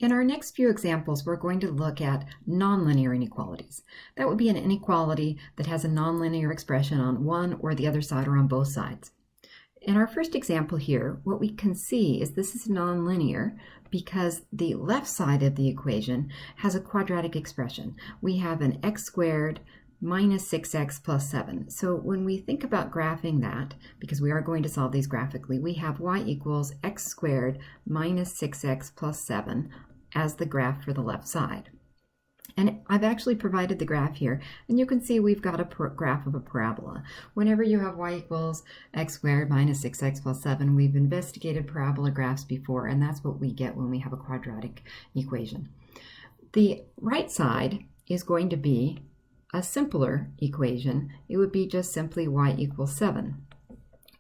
In our next few examples, we're going to look at nonlinear inequalities. That would be an inequality that has a nonlinear expression on one or the other side or on both sides. In our first example here, what we can see is this is nonlinear because the left side of the equation has a quadratic expression. We have an x squared minus 6x plus 7. So when we think about graphing that, because we are going to solve these graphically, we have y equals x squared minus 6x plus 7 as the graph for the left side. And I've actually provided the graph here, and you can see we've got a graph of a parabola. Whenever you have y equals x squared minus 6x plus 7, we've investigated parabola graphs before, and that's what we get when we have a quadratic equation. The right side is going to be a simpler equation. It would be just simply y equals 7,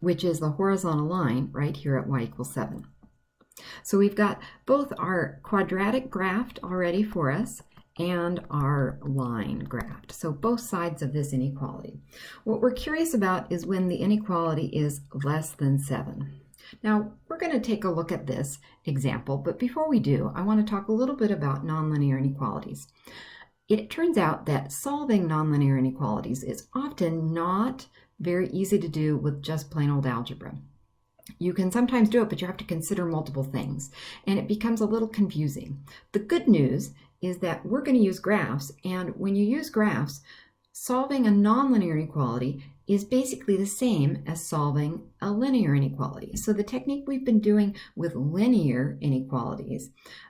which is the horizontal line right here at y equals 7. So we've got both our quadratic graphed already for us and our line graphed. So both sides of this inequality. What we're curious about is when the inequality is less than 7. Now, we're going to take a look at this example, but before we do, I want to talk a little bit about nonlinear inequalities. It turns out that solving nonlinear inequalities is often not very easy to do with just plain old algebra. You can sometimes do it, but you have to consider multiple things, and it becomes a little confusing. The good news is that we're going to use graphs, and when you use graphs, solving a nonlinear inequality is basically the same as solving a linear inequality. So the technique we've been doing with linear inequalities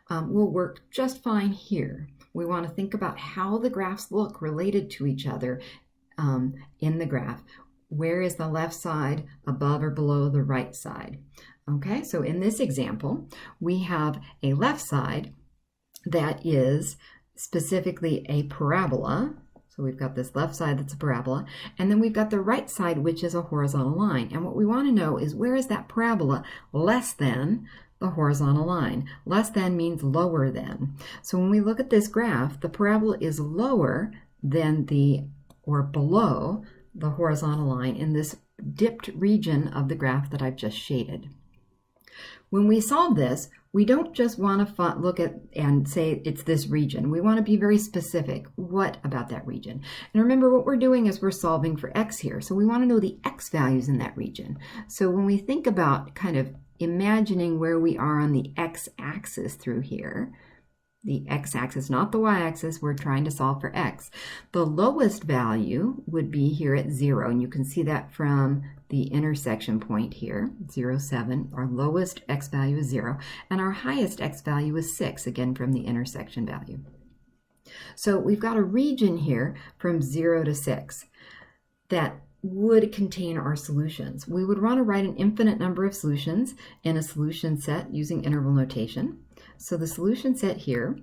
will work just fine here. We want to think about how the graphs look related to each other in the graph. Where is the left side above or below the right side? Okay, so in this example, we have a left side that is specifically a parabola. So we've got this left side that's a parabola, and then we've got the right side, which is a horizontal line. And what we want to know is where is that parabola less than the horizontal line? Less than means lower than. So when we look at this graph, the parabola is lower than or below the horizontal line in this dipped region of the graph that I've just shaded. When we solve this, we don't just want to look at and say it's this region. We want to be very specific. What about that region? And remember, what we're doing is we're solving for x here. So we want to know the x values in that region. So when we think about kind of imagining where we are on the x-axis through here, the x-axis, not the y-axis, we're trying to solve for x. The lowest value would be here at 0, and you can see that from the intersection point here, 0, 7. Our lowest x value is 0, and our highest x value is 6, again from the intersection value. So we've got a region here from 0 to 6 that would contain our solutions. We would want to write an infinite number of solutions in a solution set using interval notation. So the solution set here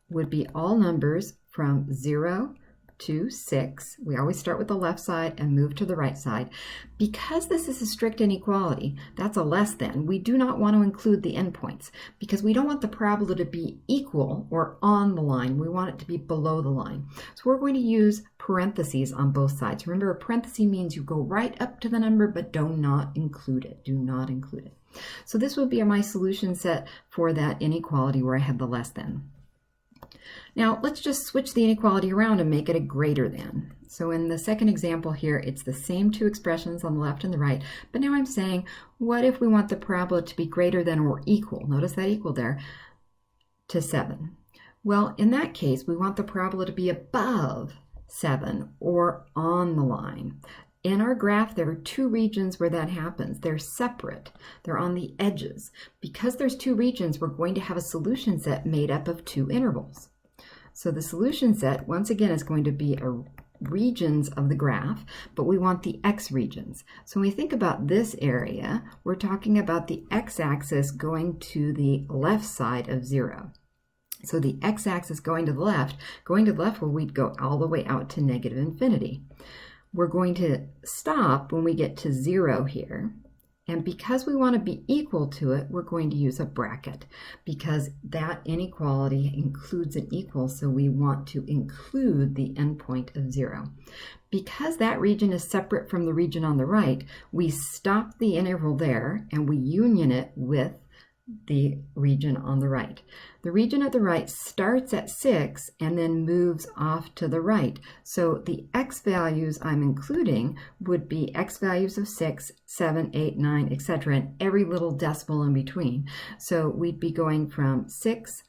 would be all numbers from 0 to 6. We always start with the left side and move to the right side. Because this is a strict inequality, that's a less than, we do not want to include the endpoints because we don't want the parabola to be equal or on the line. We want it to be below the line. So we're going to use parentheses on both sides. Remember, a parenthesis means you go right up to the number but do not include it. Do not include it. So this would be my solution set for that inequality where I have the less than. Now let's just switch the inequality around and make it a greater than. So in the second example here, it's the same two expressions on the left and the right, but now I'm saying, what if we want the parabola to be greater than or equal? Notice that equal there, to 7. Well, in that case, we want the parabola to be above 7 or on the line. In our graph, there are two regions where that happens. They're separate. They're on the edges. Because there's two regions, we're going to have a solution set made up of two intervals. So the solution set, once again, is going to be regions of the graph, but we want the x regions. So when we think about this area, we're talking about the x-axis going to the left side of 0. So the x-axis going to the left where we'd go all the way out to negative infinity. We're going to stop when we get to 0 here. And because we want to be equal to it, we're going to use a bracket because that inequality includes an equal, so we want to include the endpoint of 0. Because that region is separate from the region on the right, we stop the interval there and we union it with the region on the right. The region at the right starts at 6 and then moves off to the right. So the x values I'm including would be x values of 6, 7, 8, 9, etc., and every little decimal in between. So we'd be going from 6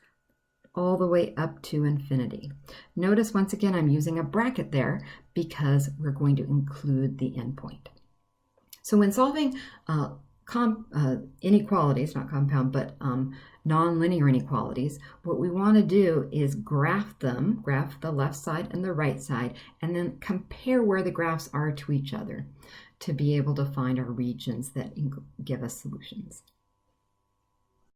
all the way up to infinity. Notice once again I'm using a bracket there because we're going to include the endpoint. So when solving inequalities, not compound, but nonlinear inequalities, what we want to do is graph them, graph the left side and the right side, and then compare where the graphs are to each other to be able to find our regions that give us solutions.